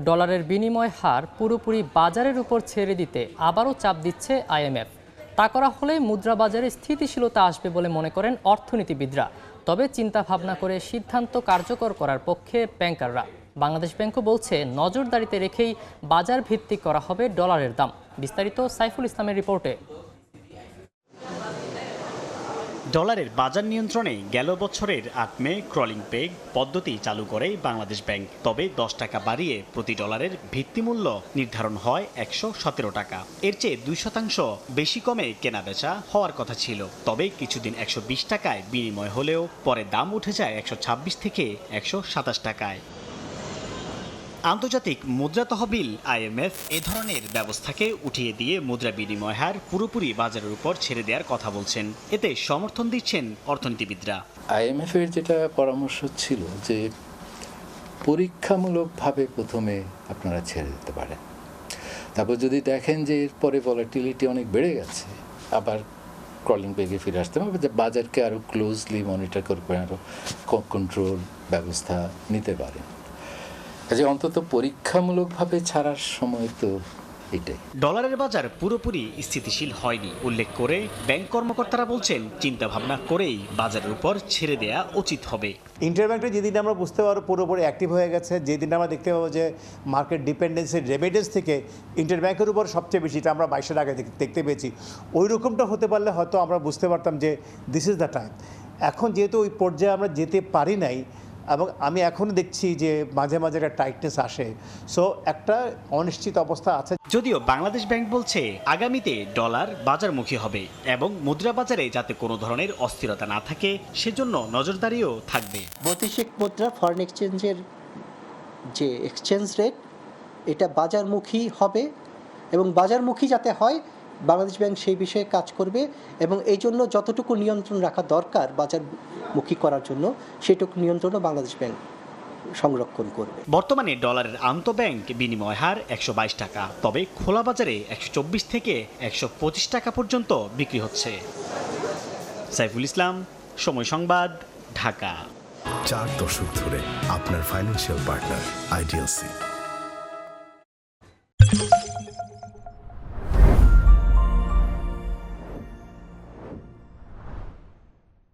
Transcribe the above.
ডলারের বিনিময় হার পুরোপুরি বাজারের উপর ছেড়ে দিতে আবারও চাপ দিচ্ছে আইএমএফ। তা করা হলে মুদ্রা বাজারে স্থিতিশীলতা আসবে বলে মনে করেন অর্থনীতিবিদরা। তবে চিন্তা ভাবনা করে সিদ্ধান্ত কার্যকর করার পক্ষে ব্যাংকাররা। বাংলাদেশ ব্যাংকও বলছে নজরদারিতে রেখেই বাজার ভিত্তিক করা হবে ডলারের দাম। বিস্তারিত সাইফুল ইসলামের রিপোর্টে। ডলারের বাজার নিয়ন্ত্রণে গেল বছরের ৮ মে ক্রলিং পেগ পদ্ধতি চালু করে বাংলাদেশ ব্যাংক। তবে ১০ টাকা বাড়িয়ে প্রতি ডলারের ভিত্তিমূল্য নির্ধারণ হয় ১১৭ টাকা। এর চেয়ে ২% বেশি কমে কেনাবেচা হওয়ার কথা ছিল। তবে কিছুদিন ১২০ টাকায় বিনিময় হলেও পরে দাম উঠে যায় ১২৬ থেকে ১২৭ টাকায়। আন্তর্জাতিক মুদ্রা তহবিল আইএমএফ এ ধরনের ব্যবস্থাকে উঠিয়ে দিয়ে মুদ্রা বিনিময় হার পুরোপুরি বাজারের উপর ছেড়ে দেওয়ার কথা বলছেন। এতে সমর্থন দিচ্ছেন অর্থনীতিবিদরা। আইএমএফ এর যেটা পরামর্শ ছিল যে পরীক্ষামূলকভাবে প্রথমে আপনারা ছেড়ে দিতে পারেন, তারপর যদি দেখেন যে এরপরে ভলাটিলিটি অনেক বেড়ে গেছে আবার ক্রলিং পেগে ফিরে আসতে হবে, যে বাজারকে আরও ক্লোজলি মনিটর করবে, আরও কন্ট্রোল ব্যবস্থা নিতে পারে। কাজে অন্তত পরীক্ষামূলকভাবে ছাড়ার সময় তো এটাই। ডলারের বাজার পুরোপুরি স্থিতিশীল হয়নি উল্লেখ করে ব্যাংক কর্মকর্তারা বলছেন চিন্তা ভাবনা করেই বাজারের উপর ছেড়ে দেয়া উচিত হবে। ইন্টারব্যাংকটা যেদিন আমরা বুঝতে পারবো পুরোপুরি অ্যাক্টিভ হয়ে গেছে, যেদিন আমরা দেখতে পাবো যে মার্কেট ডিপেন্ডেন্সি রেমিটেন্স থেকে ইন্টারব্যাংকের উপর সবচেয়ে বেশি, এটা আমরা ২২ আগে দেখতে পেয়েছি, ওই রকমটা হতে পারলে হয়তো আমরা বুঝতে পারতাম যে দিস ইজ দ্য টাইম। এখন যেহেতু ওই পর্যায়ে আমরা যেতে পারি নাই, এবং আমি এখনও দেখছি যে মাঝে মাঝে একটা টাইটনেস আসে, সো একটা অনিশ্চিত অবস্থা আছে। যদিও বাংলাদেশ ব্যাংক বলছে আগামীতে ডলার বাজারমুখী হবে এবং মুদ্রা বাজারে যাতে কোনো ধরনের অস্থিরতা না থাকে সেজন্য নজরদারিও থাকবে। বৈদেশিক মুদ্রা ফরেন এক্সচেঞ্জের যে এক্সচেঞ্জ রেট এটা বাজারমুখী হবে, এবং বাজারমুখী যাতে হয় বাংলাদেশ ব্যাংক সেই বিষয়ে কাজ করবে, এবং এই জন্য যতটুকু নিয়ন্ত্রণ রাখা দরকার বাজারমুখী করার জন্য সেটুকু নিয়ন্ত্রণও বাংলাদেশ ব্যাংক সংরক্ষণ করবে। বর্তমানে ডলারের আন্তঃব্যাংক বিনিময় হার ১২২ টাকা, তবে খোলা বাজারে ১২৪ থেকে ১২৫ টাকা পর্যন্ত বিক্রি হচ্ছে। সাইফুল ইসলাম, সময় সংবাদ, ঢাকা। 4 দশক ধরে আপনার ফাইন্যান্সিয়াল পার্টনার আইডিএলসি।